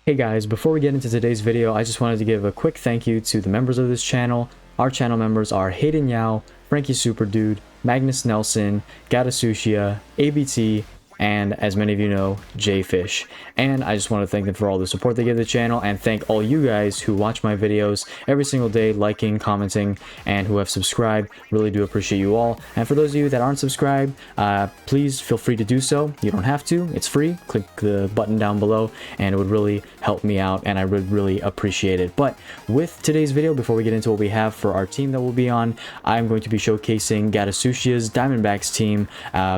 Hey guys, before we get into today's video, I just wanted to give a quick thank you to the members of this channel. Our channel members are Hayden Yao, Frankie Superdude, Magnus Nelson, Gatasushia, ABT, and as many of you know, Jfish. And I just want to thank them for all the support they give the channel, and thank all you guys who watch my videos every single day, liking, commenting, and who have subscribed. Really do appreciate you all. And for those of you that aren't subscribed, please feel free to do so. You don't have to, it's free. Click the button down below and it would really help me out, and I would really appreciate it. But with today's video, before we get into what we have for our team that we'll be on, I'm going to be showcasing Gatasushia's Diamondbacks team,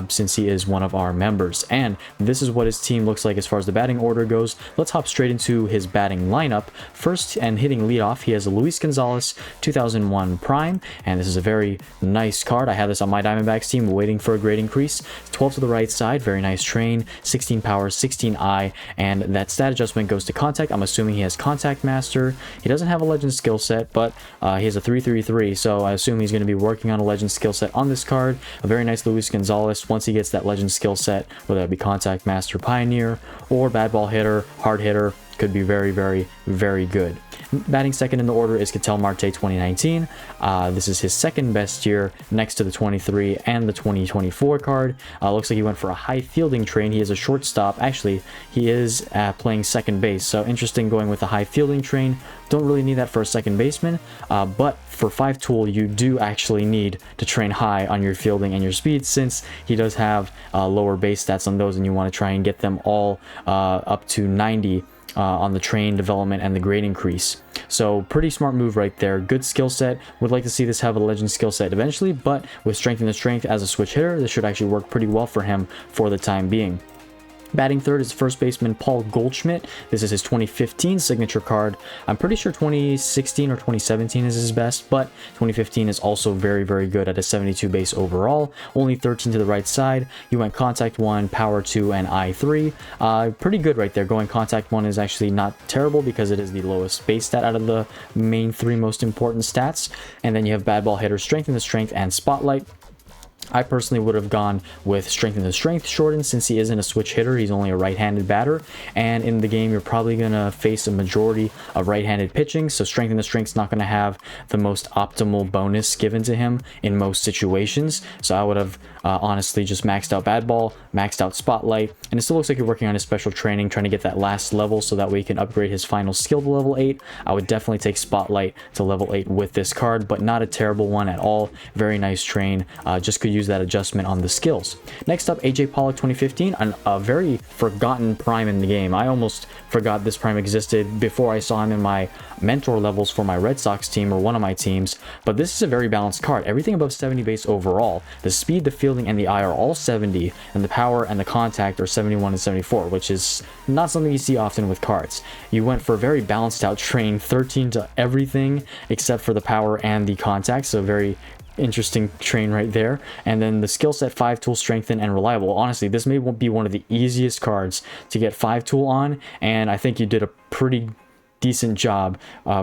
since he is one of our members. And this is what his team looks like as far as the batting order goes. Let's hop straight into his batting lineup. First, and hitting leadoff, he has a Luis Gonzalez 2001 Prime, and this is a very nice card. I have this on my Diamondbacks team, waiting for a grade increase. 12 to the right side, very nice train, 16 power, 16 eye, and that stat adjustment goes to contact. I'm assuming he has Contact Master. He doesn't have a legend skill set, but he has a 333, so I assume he's going to be working on a legend skill set on this card. A very nice Luis Gonzalez once he gets that legend skill set, whether that be Contact Master, Pioneer, or Bad Ball Hitter, Hard Hitter, could be very, very, very good. Batting second in the order is MARTE 2019. This is his second best year, next to the 23 and the 2024 card. Looks like he went for a high fielding train. He is a shortstop. Actually, he is playing second base, so interesting going with a high fielding train. Don't really need that for a second baseman, but for 5 tool, you do actually need to train high on your fielding and your speed, since he does have lower base stats on those, and you want to try and get them all up to 90 on the train development and the grade increase. So pretty smart move right there. Good skill set. Would like to see this have a legend skill set eventually, but with strength and the strength as a switch hitter, this should actually work pretty well for him for the time being. Batting third is first baseman Paul Goldschmidt. This is his 2015 signature card. I'm pretty sure 2016 or 2017 is his best, but 2015 is also very, very good at a 72 base overall. Only 13 to the right side. You went Contact 1, Power 2, and Eye 3. Pretty good right there. Going Contact 1 is actually not terrible because it is the lowest base stat out of the main 3 most important stats. And then you have Bad Ball Hitter, Strength in the Strength, and Spotlight. I personally would have gone with Strength in the Strength shortened, since he isn't a switch hitter. He's only a right-handed batter, and in the game you're probably going to face a majority of right-handed pitching, so Strength in the Strength is not going to have the most optimal bonus given to him in most situations. So I would have honestly just maxed out Bad Ball, maxed out Spotlight, and it still looks like you're working on his special training, trying to get that last level so that way you can upgrade his final skill to level 8. I would definitely take Spotlight to level 8 with this card, but not a terrible one at all. Very nice train. Just could use that adjustment on the skills. Next up, AJ Pollock 2015, a very forgotten prime in the game. I almost forgot this prime existed before I saw him in my mentor levels for my Red Sox team, or one of my teams, but this is a very balanced card. Everything above 70 base overall. The speed, the fielding, and the eye are all 70, and the power and the contact are 71 and 74, which is not something you see often with cards. You went for a very balanced out train, 13 to everything except for the power and the contact, so very interesting train right there. And then the skill set 5 tool, strengthen, and reliable. Honestly, this may be one of the easiest cards to get 5 tool on, and I think you did a pretty decent job,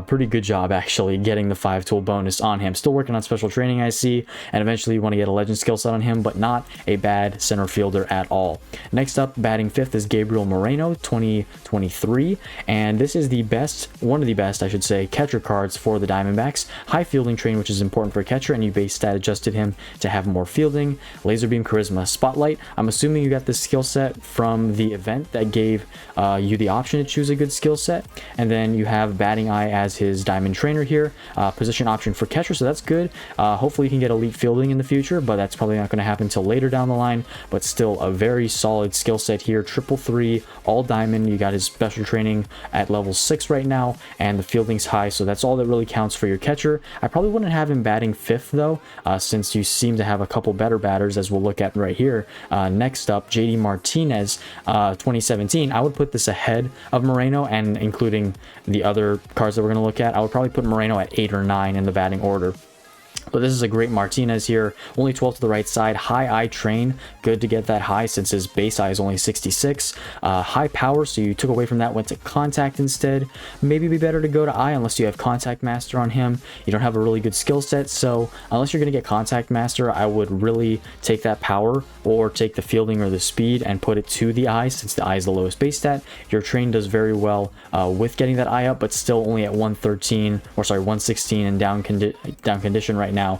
pretty good job actually, getting the 5 tool bonus on him. Still working on special training, I see, and eventually you want to get a legend skill set on him, but not a bad center fielder at all. Next up, batting fifth is Gabriel Moreno 2023, and this is the best, one of the best I should say, catcher cards for the Diamondbacks. High fielding train, which is important for a catcher, and you base stat adjusted him to have more fielding. Laser beam, charisma, spotlight. I'm assuming you got this skill set from the event that gave you the option to choose a good skill set. And then you have batting eye as his diamond trainer here, position option for catcher, so that's good. Hopefully you can get elite fielding in the future, but that's probably not going to happen until later down the line. But still a very solid skill set here. 333, all diamond. You got his special training at level 6 right now, and the fielding's high, so that's all that really counts for your catcher. I probably wouldn't have him batting fifth though, since you seem to have a couple better batters, as we'll look at right here. Next up, JD Martinez 2017. I would put this ahead of Moreno, and including the other cards that we're going to look at, I would probably put Moreno at 8 or 9 in the batting order. But this is a great Martinez here, only 12 to the right side, high eye train, good to get that high since his base eye is only 66. High power, so you took away from that, went to contact instead. Maybe be better to go to eye unless you have contact master on him. You don't have a really good skill set, so unless you're going to get contact master, I would really take that power or take the fielding or the speed and put it to the eye, since the eye is the lowest base stat. Your train does very well with getting that eye up, but still only at 113, or sorry, 116 in down condition right now.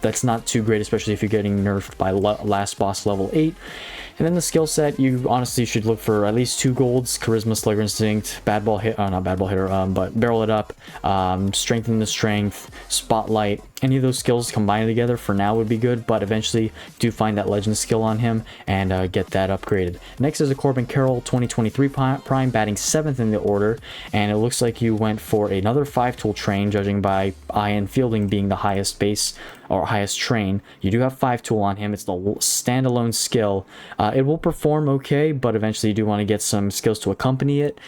That's not too great, especially if you're getting nerfed by last boss level 8. And then the skill set, you honestly should look for at least 2 golds: charisma, slugger instinct, bad ball hit, not bad ball hitter, but barrel it up, strengthen the strength, spotlight. Any of those skills combined together for now would be good, but eventually do find that legend skill on him and get that upgraded. Next is a Corbin Carroll 2023 Prime, batting 7th in the order, and it looks like you went for another 5-tool train, judging by eye and fielding being the highest base or highest train. You do have 5-tool on him. It's the standalone skill. It will perform okay, but eventually you do want to get some skills to accompany it.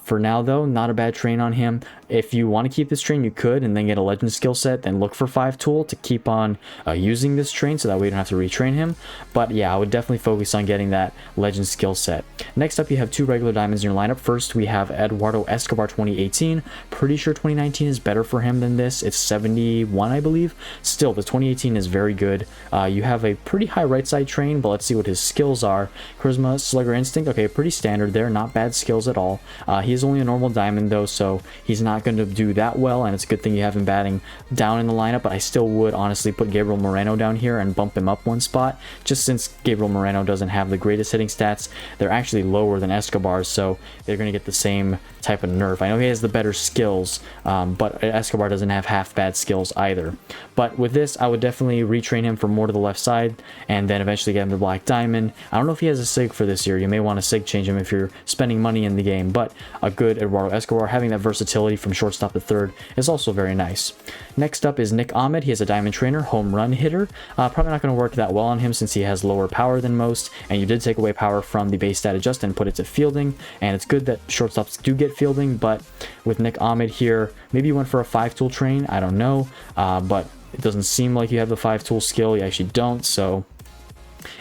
For now though, not a bad train on him. If you want to keep this train, you could, and then get a legend skill set, then look for 5-tool to keep on using this train, so that way you don't have to retrain him. But yeah, I would definitely focus on getting that legend skill set. Next up, you have 2 regular diamonds in your lineup. First, we have Eduardo Escobar 2018. Pretty sure 2019 is better for him than this. It's 71, I believe. Still, the 2018 is very good. You have a pretty high right side train, but let's see what his skills are. Charisma, slugger instinct, okay, pretty standard there, not bad skills at all. He is only a normal diamond though, so he's not going to do that well, and it's a good thing you have him batting down in the lineup. But I still would honestly put Gabriel Moreno down here and bump him up 1 spot, just since Gabriel Moreno doesn't have the greatest hitting stats. They're actually lower than Escobar's, so they're going to get the same type of nerf. I know he has the better skills, but Escobar doesn't have half bad skills either. But with this, I would definitely retrain him for more to the left side, and then eventually get him to black diamond. I don't know if he has a sig for this year. You may want to sig change him if you're spending money in the game, but a good Eduardo Escobar, having that versatility from shortstop to third, is also very nice. Next up is Nick Ahmed. He has a diamond trainer, home run hitter. Probably not going to work that well on him since he has lower power than most, and you did take away power from the base stat adjust and put it to fielding, and it's good that shortstops do get fielding. But with Nick Ahmed here, maybe you went for a 5-tool train, I don't know, but it doesn't seem like you have the 5-tool skill. You actually don't, so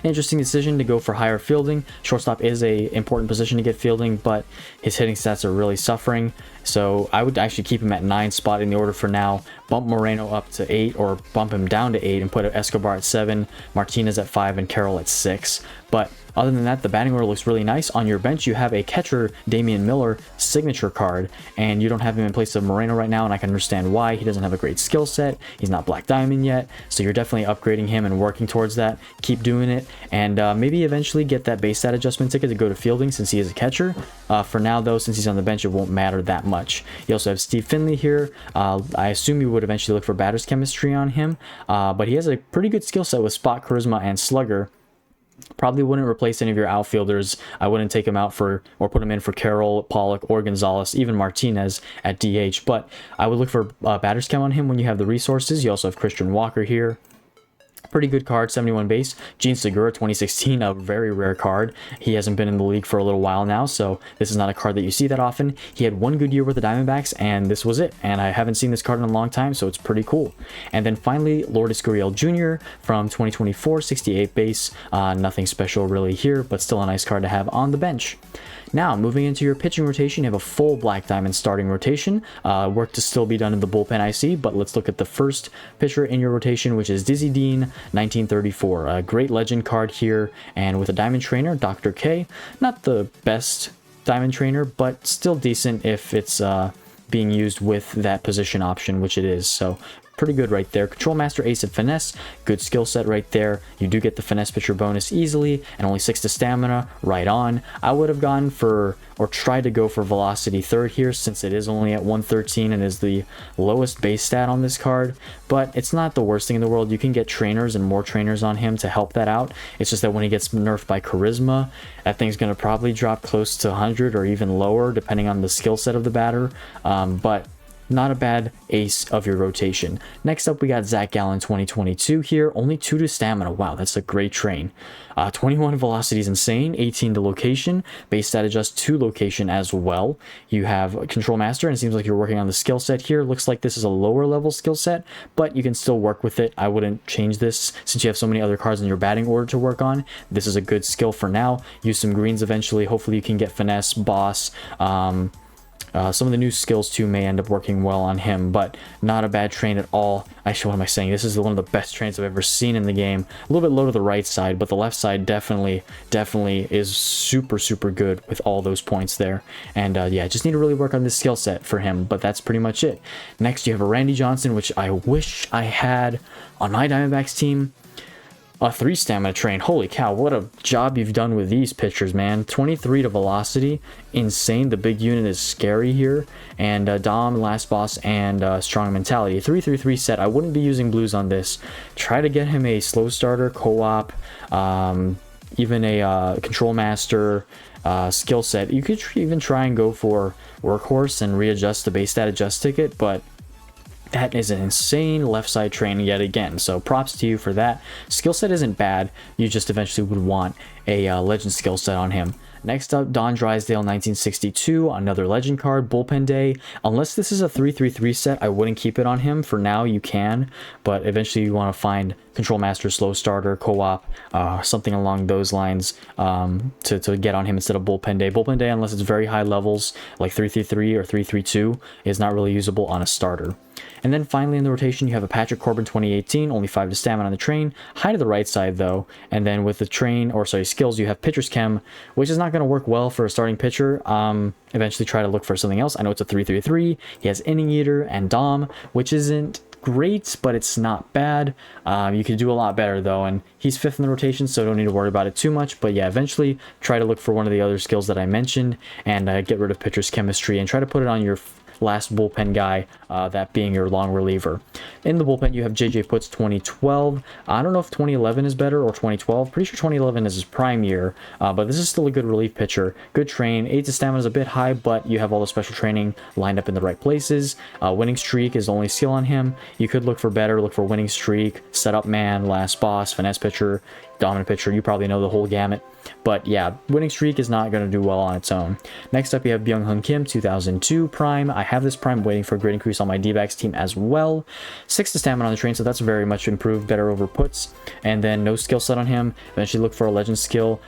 interesting decision to go for higher fielding. Shortstop is a important position to get fielding, but his hitting stats are really suffering, so I would actually keep him at 9 spot in the order for now. Bump Moreno up to 8, or bump him down to 8 and put Escobar at 7, Martinez at 5, and Carroll at 6. But other than that, the batting order looks really nice. On your bench, you have a catcher, Damian Miller, signature card, and you don't have him in place of Moreno right now, and I can understand why. He doesn't have a great skill set. He's not black diamond yet, so you're definitely upgrading him and working towards that. Keep doing it, and maybe eventually get that base stat adjustment ticket to go to fielding since he is a catcher. For now, though, since he's on the bench, it won't matter that much. You also have Steve Finley here. I assume you would eventually look for batter's chemistry on him, but he has a pretty good skill set with spot, charisma, and slugger. Probably wouldn't replace any of your outfielders. I wouldn't take him out for, or put him in for Carroll, Pollock, or Gonzalez, even Martinez at DH. But I would look for batter's chem on him when you have the resources. You also have Christian Walker here. Pretty good card, 71 base. Gene Segura, 2016, a very rare card. He hasn't been in the league for a little while now, so this is not a card that you see that often. He had 1 good year with the Diamondbacks, and this was it. And I haven't seen this card in a long time, so it's pretty cool. And then finally, Lourdes Gurriel Jr. from 2024, 68 base. Nothing special really here, but still a nice card to have on the bench. Now, moving into your pitching rotation, you have a full Black Diamond starting rotation. Work to still be done in the bullpen, I see, but let's look at the first pitcher in your rotation, which is Dizzy Dean, 1934. A great legend card here, and with a Diamond Trainer, Dr. K. Not the best Diamond Trainer, but still decent if it's being used with that position option, which it is, so pretty good right there. Control Master, Ace of Finesse, good skill set right there. You do get the Finesse pitcher bonus easily, and only 6 to stamina, right on. I would have gone for, or tried to go for Velocity third here, since it is only at 113 and is the lowest base stat on this card, but it's not the worst thing in the world. You can get trainers and more trainers on him to help that out. It's just that when he gets nerfed by Charisma, that thing's going to probably drop close to 100 or even lower, depending on the skill set of the batter, but not a bad ace of your rotation. Next up, we got Zach Gallen 2022 here. Only 2 to stamina. Wow, that's a great train. 21 velocity is insane. 18 to location. Base stat adjust to location as well. You have Control Master, and it seems like you're working on the skill set here. Looks like this is a lower level skill set, but you can still work with it. I wouldn't change this since you have so many other cards in your batting order to work on. This is a good skill for now. Use some greens eventually. Hopefully you can get finesse, boss. Some of the new skills too may end up working well on him, but not a bad train at all. Actually, what am I saying? This is one of the best trains I've ever seen in the game. A little bit low to the right side, but the left side definitely is super good with all those points there. And yeah, just need to really work on this skill set for him, but that's pretty much it. Next, you have a Randy Johnson, which I wish I had on my Diamondbacks team. A 3 stamina train. Holy cow, what a job you've done with these pitchers, man. 23 to velocity. Insane. The big unit is scary here. And Dom, Last Boss, and Strong Mentality. 3-3-3 set. I wouldn't be using blues on this. Try to get him a slow starter, co-op, even a Control Master skill set. You could even try and go for Workhorse and readjust the base stat adjust ticket, but that is an insane left side train yet again, so props to you for that. Skill set isn't bad, you just eventually would want a legend skill set on him. Next up, Don Drysdale 1962, another legend card, bullpen day. Unless this is a 3-3-3 set, I wouldn't keep it on him. For now, you can, but eventually you want to find Control Master, slow starter, co-op, something along those lines to get on him instead of bullpen day. Bullpen day, unless it's very high levels, like 3-3-3 or 3-3-2, is not really usable on a starter. And then finally in the rotation, you have a Patrick Corbin 2018, only 5 to stamina on the train, high to the right side though. And then with the train, or sorry, skills, you have Pitcher's Chem, which is not going to work well for a starting pitcher. Eventually try to look for something else. I know it's a 3-3-3. He has Inning Eater and Dom, which isn't great, but it's not bad. You could do a lot better though, and he's 5th in the rotation, so don't need to worry about it too much. But yeah, eventually try to look for one of the other skills that I mentioned and get rid of Pitcher's Chemistry and try to put it on your last bullpen guy, that being your long reliever. In the bullpen, you have JJ Puts 2012. I don't know if 2011 is better or 2012. Pretty sure 2011 is his prime year, but this is still a good relief pitcher. Good train. 8 to stamina is a bit high, but you have all the special training lined up in the right places. Winning streak is the only skill on him. You could look for better, look for winning streak, setup man, last boss, finesse pitcher, dominant pitcher. You probably know the whole gamut. But yeah, winning streak is not going to do well on its own. Next up, you have Byung-Hun Kim 2002 prime. I have this prime waiting for a great increase on my D-backs team as well. 6 to stamina on the train, so that's very much improved, better over puts. And then no skill set on him. Eventually look for a legend skill.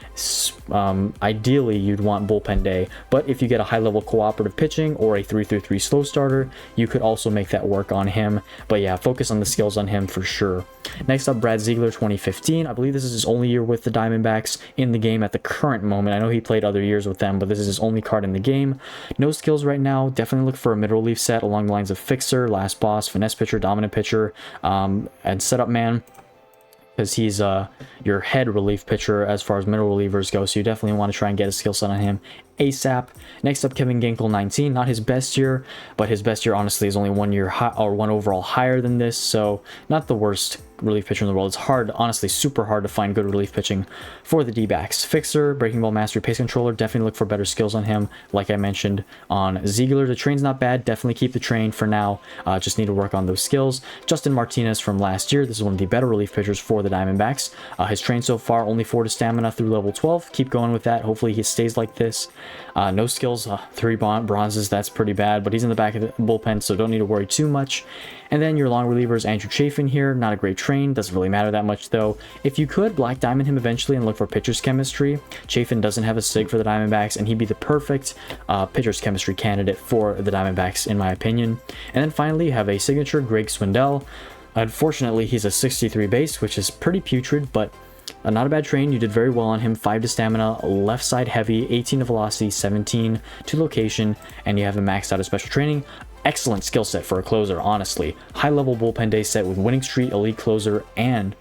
Ideally, you'd want bullpen day, but if you get a high level cooperative pitching or a 3-3-3 slow starter, you could also make that work on him. But yeah, focus on the skills on him for sure. Next up, Brad Ziegler 2015. I believe this is his only year with the Diamondbacks in the game at the current moment. I know he played other years with them, but this is his only card in the game. No skills right now. Definitely look for a mid-relief set along the lines of Fixer, Last Boss, Finesse Pitcher, Dominant Pitcher, and Setup Man, because he's your head relief pitcher as far as middle relievers go, so you definitely want to try and get a skill set on him ASAP. Next up, Kevin Ginkel 19. Not his best year, but his best year honestly is only 1 year high, or 1 overall higher than this, so not the worst relief pitcher in the world. It's hard, honestly super hard to find good relief pitching for the D-backs. Fixer, Breaking Ball Mastery, Pace Controller, definitely look for better skills on him, like I mentioned on Ziegler. The train's not bad, definitely keep the train for now, just need to work on those skills. Justin Martinez from last year, this is one of the better relief pitchers for the Diamondbacks. His train so far, only 4 to stamina through level 12, keep going with that, hopefully he stays like this. No skills, 3 bronzes, that's pretty bad, but he's in the back of the bullpen, so don't need to worry too much. And then your long relievers, Andrew Chafin here, not a great train, doesn't really matter that much though. If you could Black Diamond him eventually and look for pitcher's chemistry, Chafin doesn't have a sig for the Diamondbacks, and he'd be the perfect pitcher's chemistry candidate for the Diamondbacks in my opinion. And then finally you have a signature, Greg Swindell. Unfortunately, he's a 63 base, which is pretty putrid, but not a bad train. You did very well on him. 5 to stamina, left side heavy, 18 to velocity, 17 to location, and you have him maxed out of special training. Excellent skill set for a closer, honestly. High level bullpen day set with winning streak, elite closer, and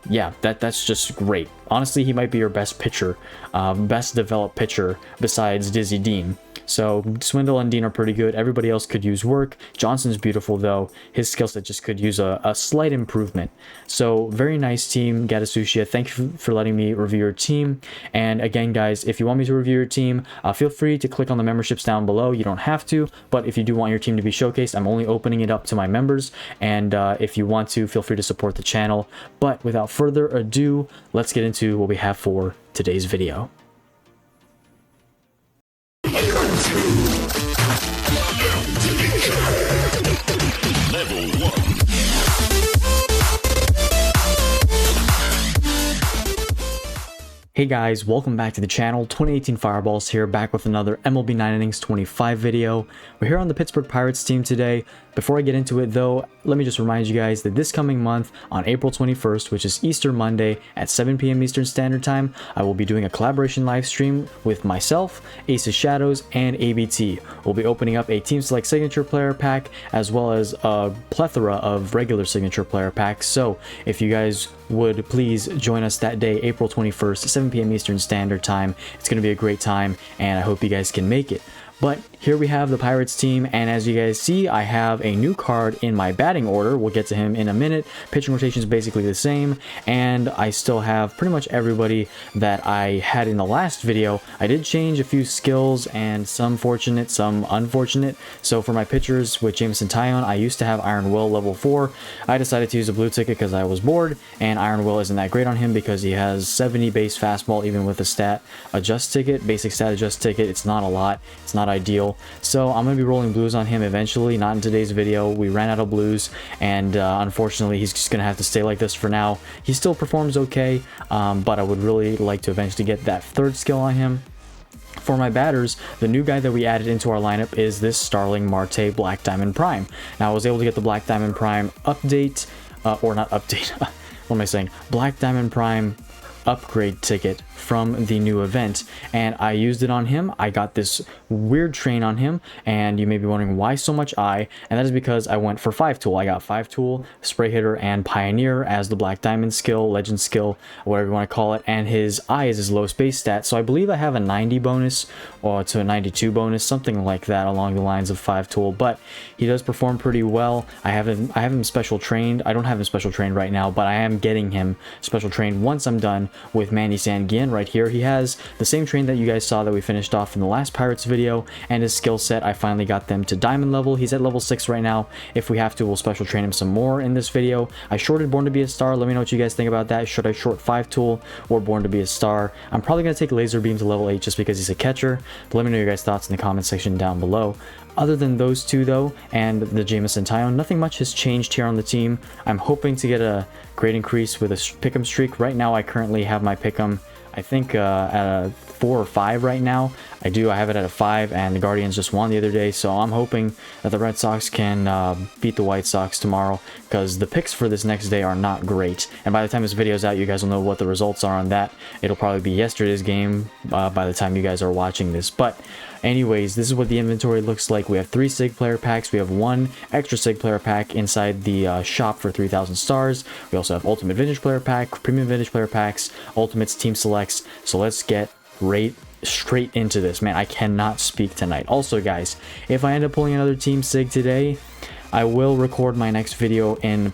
yeah, that's just great. Honestly, he might be your best pitcher, best developed pitcher besides Dizzy Dean. So Swindle and Dean are pretty good. Everybody else could use work. Johnson's beautiful though. His skill set just could use a slight improvement. So very nice team, Gatasushia. Thank you for letting me review your team. And again, guys, if you want me to review your team, feel free to click on the memberships down below. You don't have to, but if you do want your team to be showcased, I'm only opening it up to my members. And if you want to, feel free to support the channel. But without further ado, let's get into what we have for today's video. Hey guys, welcome back to the channel. 2018 Fireballs here, back with another MLB 9 Innings 25 video. We're here on the Pittsburgh Pirates team today. Before I get into it though, let me just remind you guys that this coming month on April 21st, which is Easter Monday at 7 p.m. Eastern Standard Time, I will be doing a collaboration live stream with myself, Ace of Shadows, and ABT. We'll be opening up a Team Select Signature Player Pack as well as a plethora of regular Signature Player Packs. So if you guys would please join us that day, April 21st, 7 p.m. Eastern Standard Time. It's going to be a great time, and I hope you guys can make it. But here we have the Pirates team, and as you guys see, I have a new card in my batting order. We'll get to him in a minute. Pitching rotation is basically the same, and I still have pretty much everybody that I had in the last video. I did change a few skills, and some fortunate, some unfortunate. So for my pitchers with Jameson Taillon, I used to have Iron Will level 4. I decided to use a blue ticket because I was bored, and Iron Will isn't that great on him because he has 70 base fastball even with a stat adjust ticket, basic stat adjust ticket. It's not a lot. It's not ideal. So I'm going to be rolling blues on him eventually, not in today's video. We ran out of blues, and unfortunately he's just going to have to stay like this for now. He still performs okay, but I would really like to eventually get that third skill on him. For my batters, the new guy that we added into our lineup is this STARLING MARTE Black Diamond Prime. Now I was able to get the Black Diamond Prime update, or not update, what am I saying? Black Diamond Prime upgrade ticket from the new event, and I used it on him. I got this weird train on him, and you may be wondering why so much eye, and that is because I went for 5-tool. I got 5-tool, spray hitter, and pioneer as the black diamond skill, legend skill, whatever you want to call it, and his eye is his low space stat. So I believe I have a 90 bonus or to a 92 bonus, something like that along the lines of 5-tool, but he does perform pretty well. I have him special trained. I don't have him special trained right now, but I am getting him special trained once I'm done with Manny Sanguin right here. He has the same train that you guys saw that we finished off in the last Pirates video, and his skill set, I finally got them to diamond level. He's at level 6 right now. If we have to, we'll special train him some more in this video. I shorted Born to Be a Star. Let me know what you guys think about that. Should I short 5-tool or Born to Be a Star? I'm probably going to take Laser Beam to level 8 just because he's a catcher, but let me know your guys' thoughts in the comment section down below. Other than those two though, and the Jameson Taillon, nothing much has changed here on the team. I'm hoping to get a great increase with a pick'em streak. Right now I currently have my pick'em, I think at a 4 or 5 right now. I have it at a 5, and the Guardians just won the other day, so I'm hoping that the Red Sox can beat the White Sox tomorrow, because the picks for this next day are not great. And by the time this video is out, you guys will know what the results are on that. It'll probably be yesterday's game by the time you guys are watching this. But anyways, this is what the inventory looks like. We have 3 Sig player packs. We have 1 extra Sig player pack inside the shop for 3,000 stars. We also have Ultimate Vintage player pack, Premium Vintage player packs, Ultimates, Team Selects. So let's get straight into this. Man, I cannot speak tonight. Also guys, if I end up pulling another Team Sig today, I will record my next video in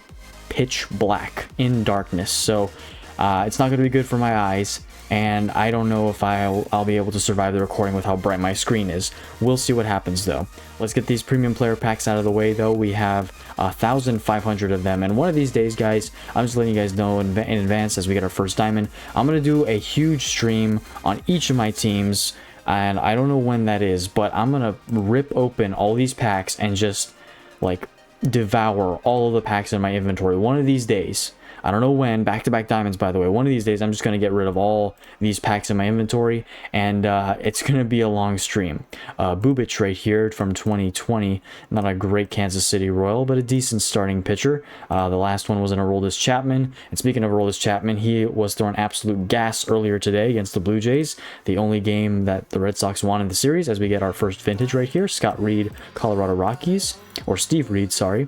pitch black, in darkness. So it's not going to be good for my eyes, and I don't know if I'll be able to survive the recording with how bright my screen is. We'll see what happens though. Let's get these premium player packs out of the way though. We have 1,500 of them, and one of these days guys, I'm just letting you guys know in advance as we get our first diamond, I'm going to do a huge stream on each of my teams, and I don't know when that is, but I'm going to rip open all these packs and just like devour all of the packs in my inventory one of these days. I don't know when, back-to-back diamonds, by the way. One of these days, I'm just going to get rid of all these packs in my inventory, and it's going to be a long stream. Bubich right here from 2020. Not a great Kansas City Royal, but a decent starting pitcher. The last one was an Aroldis Chapman. And speaking of Aroldis Chapman, he was throwing absolute gas earlier today against the Blue Jays. The only game that the Red Sox won in the series, as we get our first vintage right here. Scott Reed, Colorado Rockies. Or Steve Reed, sorry.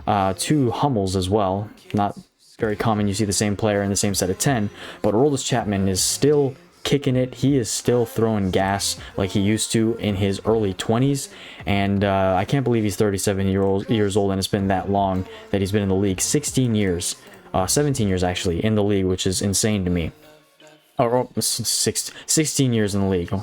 2 Hummels as well. Not very common you see the same player in the same set of 10, but Aroldis Chapman is still kicking it. He is still throwing gas like he used to in his early 20s, and I can't believe he's 37 years old, and it's been that long that he's been in the league. 16 years, 17 years actually in the league, which is insane to me. 16 years in the league.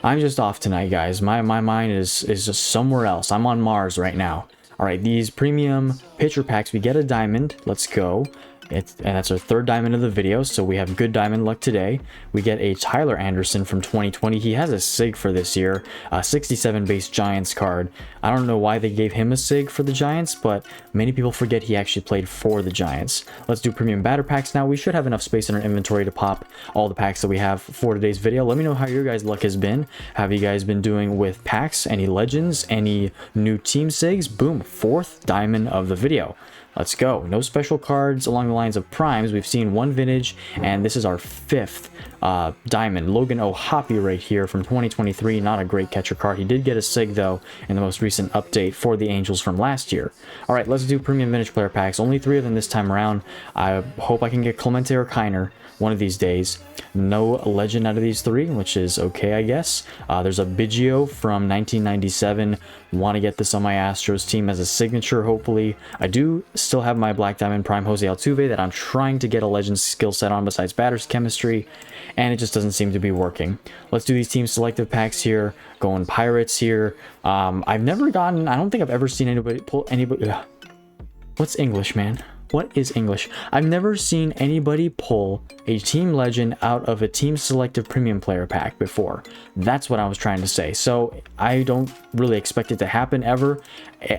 I'm just off tonight, guys. My mind is just somewhere else. I'm on Mars right now. All right, these premium pitcher packs, we get a diamond. Let's go. And that's our third diamond of the video, so we have good diamond luck today. We get a Tyler Anderson from 2020. He has a SIG for this year, a 67 base Giants card. I don't know why they gave him a SIG for the Giants, but many people forget he actually played for the Giants. Let's do premium batter packs now. We should have enough space in our inventory to pop all the packs that we have for today's video. Let me know how your guys' luck has been. Have you guys been doing with packs? Any legends? Any new team SIGs? Boom, fourth diamond of the video. Let's go. No special cards along the lines of primes. We've seen one vintage, and this is our fifth diamond. Logan O'Hoppe right here from 2023. Not a great catcher card. He did get a SIG, though, in the most recent update for the Angels from last year. All right, let's do premium vintage player packs. Only 3 of them this time around. I hope I can get Clemente or Kiner one of these days. No legend out of these 3, which is okay, I guess. There's a Biggio from 1997. Want to get this on my Astros team as a signature, hopefully. I do still have my Black Diamond Prime Jose Altuve that I'm trying to get a legend skill set on besides batter's chemistry, and it just doesn't seem to be working. Let's do these team selective packs here. Going Pirates here. I've never gotten, I don't think I've ever seen anybody pull anybody. What's English, man? What is English? I've never seen anybody pull a team legend out of a team selective premium player pack before. That's what I was trying to say. So I don't really expect it to happen ever.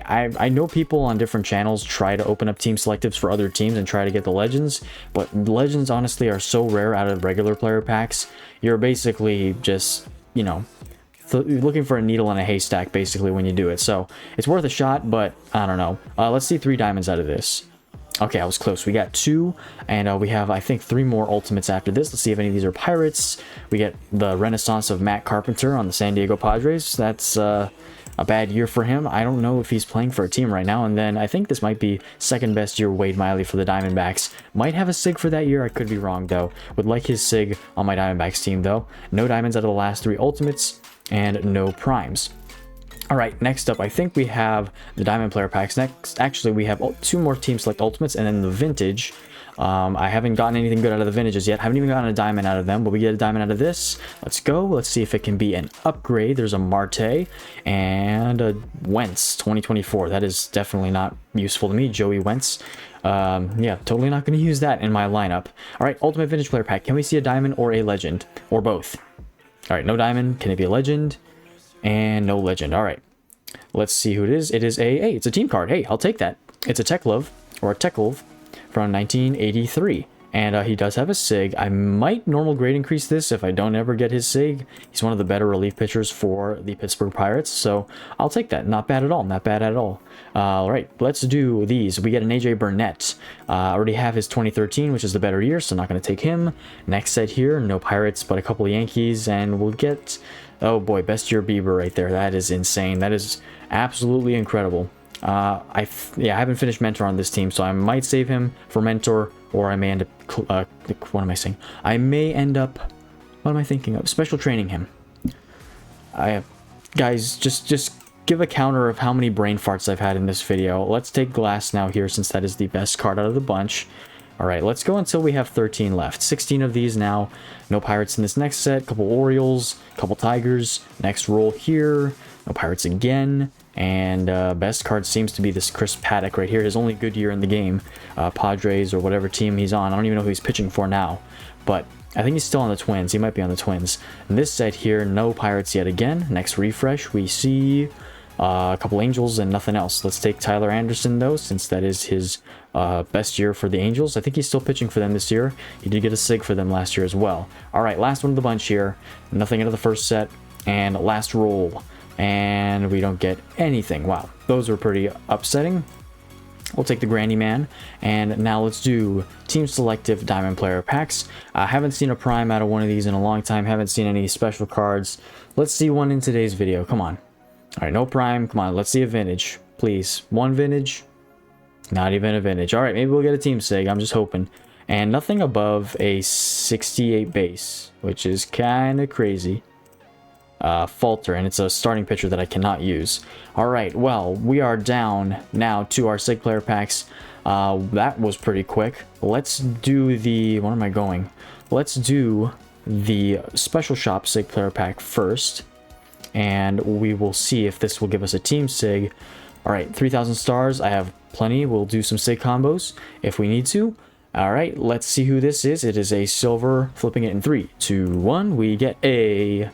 I know people on different channels try to open up team selectives for other teams and try to get the legends, but legends honestly are so rare out of regular player packs. You're basically just, you know, looking for a needle in a haystack basically when you do it. So it's worth a shot, but I don't know. Let's see 3 diamonds out of this. Okay, I was close. We got 2, and we have, I think, 3 more ultimates after this. Let's see if any of these are Pirates. We get the renaissance of Matt Carpenter on the San Diego Padres. That's a bad year for him. I don't know if he's playing for a team right now. And then I think this might be second best year Wade Miley for the Diamondbacks. Might have a SIG for that year. I could be wrong, though. Would like his SIG on my Diamondbacks team, though. No diamonds out of the last 3 ultimates, and no primes. All right, next up, I think we have the diamond player packs. Next, actually, we have 2 more team select ultimates, and then the vintage. I haven't gotten anything good out of the vintages yet. Haven't even gotten a diamond out of them, but we get a diamond out of this. Let's go. Let's see if it can be an upgrade. There's a Marte and a Wentz 2024. That is definitely not useful to me. Joey Wentz. Yeah, totally not going to use that in my lineup. All right, ultimate vintage player pack. Can we see a diamond or a legend, or both? All right, no diamond. Can it be a legend? And no legend. All right, let's see who it is. It is hey, it's a team card. Hey, I'll take that. It's a Teklov, or a Teklov from 1983, and he does have a SIG. I might normal grade increase this if I don't ever get his SIG. He's one of the better relief pitchers for the Pittsburgh Pirates, so I'll take that. Not bad at all. Not bad at all. All right, let's do these. We get an AJ Burnett. I already have his 2013, which is the better year, so not going to take him. Next set here, no Pirates, but a couple of Yankees, and we'll get... Oh boy, best year Bieber right there. That is insane. That is absolutely incredible. I haven't finished Mentor on this team, so I might save him for Mentor, or I may end up... what am I saying? I may end up... What am I thinking of? Special training him. Guys, just give a counter of how many brain farts I've had in this video. Let's take Glass now here, since that is the best card out of the bunch. All right, let's go until we have 13 left. 16 of these now. No Pirates in this next set. Couple Orioles, couple Tigers. Next roll here. No Pirates again. And best card seems to be this Chris Paddock right here. His only good year in the game. Padres or whatever team he's on. I don't even know who he's pitching for now. But I think he's still on the Twins. He might be on the Twins. In this set here, no Pirates yet again. Next refresh, we see... a couple Angels and nothing else. Let's take Tyler Anderson, though, since that is his best year for the Angels. I think he's still pitching for them this year. He did get a SIG for them last year as well. All right, last one of the bunch here. Nothing out of the first set. And last roll. And we don't get anything. Wow, those were pretty upsetting. We'll take the Granny Man. And now let's do team selective diamond player packs. I haven't seen a prime out of one of these in a long time. Haven't seen any special cards. Let's see one in today's video. Come on. All right, no prime. Come on, let's see a vintage, please. One vintage. Not even a vintage. All right, maybe we'll get a team SIG. I'm just hoping. and nothing above a 68 base, which is kind of crazy. Falter, and it's a starting pitcher that I cannot use. All right, well, we are down now to our SIG player packs. That was pretty quick. Let's do the, where am I going? Let's do the special shop SIG player pack first, and we will see if this will give us a team SIG. All right, 3,000 stars. I have plenty. We'll do some SIG combos if we need to. All right, let's see who this is. It is a silver, flipping it in 3, 2, 1. We get a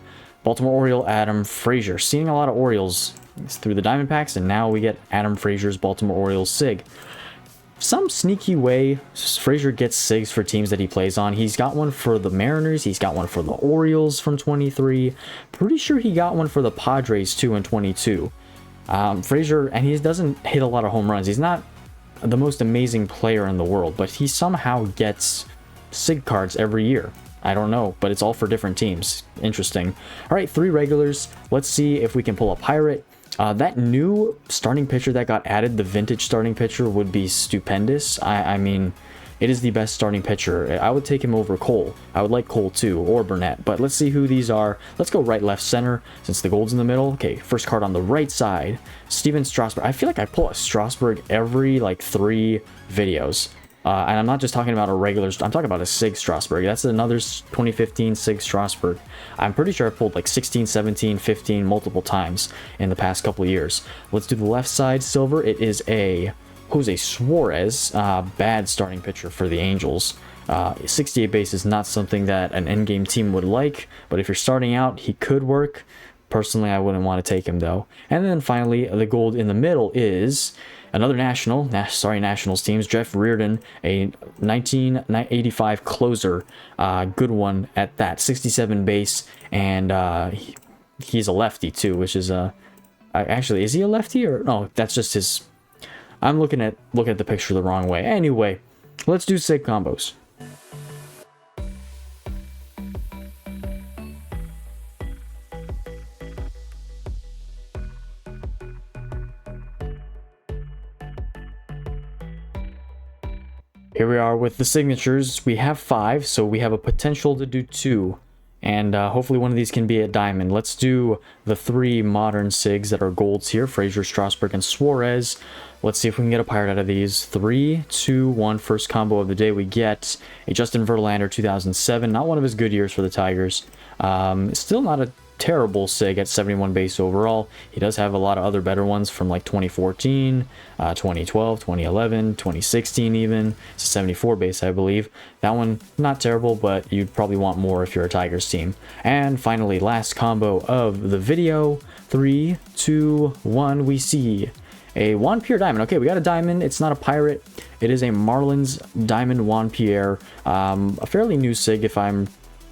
Baltimore Oriole, Adam Frazier. Seeing a lot of Orioles through the diamond packs, and now we get Adam Frazier's Baltimore Orioles SIG. Some sneaky way, Frazier gets SIGs for teams that he plays on. He's got one for the Mariners. He's got one for the Orioles from 23. Pretty sure he got one for the Padres too in 22. Frazier, and he doesn't hit a lot of home runs. He's not the most amazing player in the world, but he somehow gets SIG cards every year. I don't know, but it's all for different teams. Interesting. All right, 3 regulars. Let's see if we can pull a pirate. That new starting pitcher that got added, the vintage starting pitcher, would be stupendous. I mean, it is the best starting pitcher. I would take him over Cole. I would like Cole too, or Burnett. But let's see who these are. Let's go right, left, center, since the gold's in the middle. Okay, first card on the right side, Steven Strasburg. I feel like I pull a Strasburg every, like, 3 videos. And I'm not just talking about a regular, I'm talking about a SIG Strasburg. That's another 2015 SIG Strasburg. I'm pretty sure I pulled like 16, 17, 15 multiple times in the past couple of years. Let's do the left side silver. It is a Jose Suarez, bad starting pitcher for the Angels. 68 base is not something that an endgame team would like, but if you're starting out, he could work. Personally, I wouldn't want to take him though. And then finally, the gold in the middle is another Nationals teams, Jeff Reardon, a 1985 closer, good one at that, 67 base, and he's a lefty too, which is actually, is he a lefty, or no? That's just his. I'm looking at the picture the wrong way. Anyway, let's do SIG combos. Here we are with the signatures. We have 5, so we have a potential to do 2. And hopefully one of these can be a diamond. Let's do the 3 modern SIGs that are golds here. Frazier, Strasburg, and Suarez. Let's see if we can get a pirate out of these. 3, 2, 1. First combo of the day, we get a Justin Verlander 2007. Not one of his good years for the Tigers. Still not a terrible SIG at 71 base overall. He does have a lot of other better ones from like 2014, 2012, 2011, 2016 even. It's a 74 base, I believe. That one, not terrible, but you'd probably want more if you're a Tigers team. And finally, last combo of the video. 3, 2, 1, we see a Juan Pierre diamond. Okay, we got a diamond. It's not a pirate. It is a Marlins diamond Juan Pierre. A fairly new SIG if I'm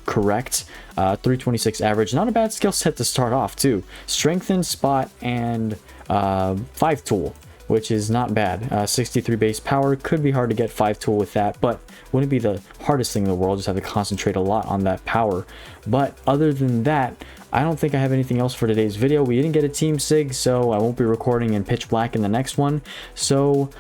correct. 326 average. Not a bad skill set to start off too. Strengthen, spot, and 5 tool, which is not bad. 63 base power. Could be hard to get 5 tool with that, but wouldn't be the hardest thing in the world. Just have to concentrate a lot on that power. But other than that, I don't think I have anything else for today's video. We didn't get a team SIG, so I won't be recording in pitch black in the next one. So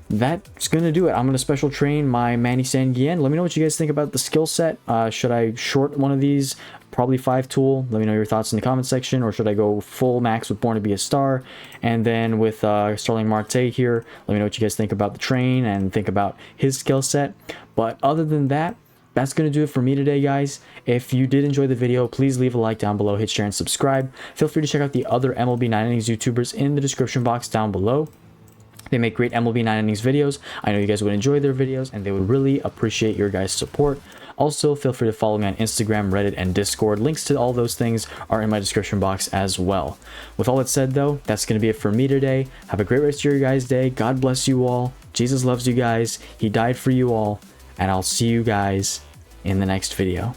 that's gonna do it. I'm gonna special train my Manny Sanguillen. Let me know what you guys think about the skill set. Should I short one of these? Probably 5 tool. Let me know your thoughts in the comment section. Or should I go full max with Born to Be a Star? And then with Starling Marte here, let me know what you guys think about the train and think about his skill set. But other than that, that's going to do it for me today, guys. If you did enjoy the video, please leave a like down below, hit share, and subscribe. Feel free to check out the other MLB 9 Innings YouTubers in the description box down below. They make great MLB 9 Innings videos. I know you guys would enjoy their videos, and they would really appreciate your guys' support. Also, feel free to follow me on Instagram, Reddit, and Discord. Links to all those things are in my description box as well. With all that said, though, that's going to be it for me today. Have a great rest of your guys' day. God bless you all. Jesus loves you guys. He died for you all. And I'll see you guys in the next video.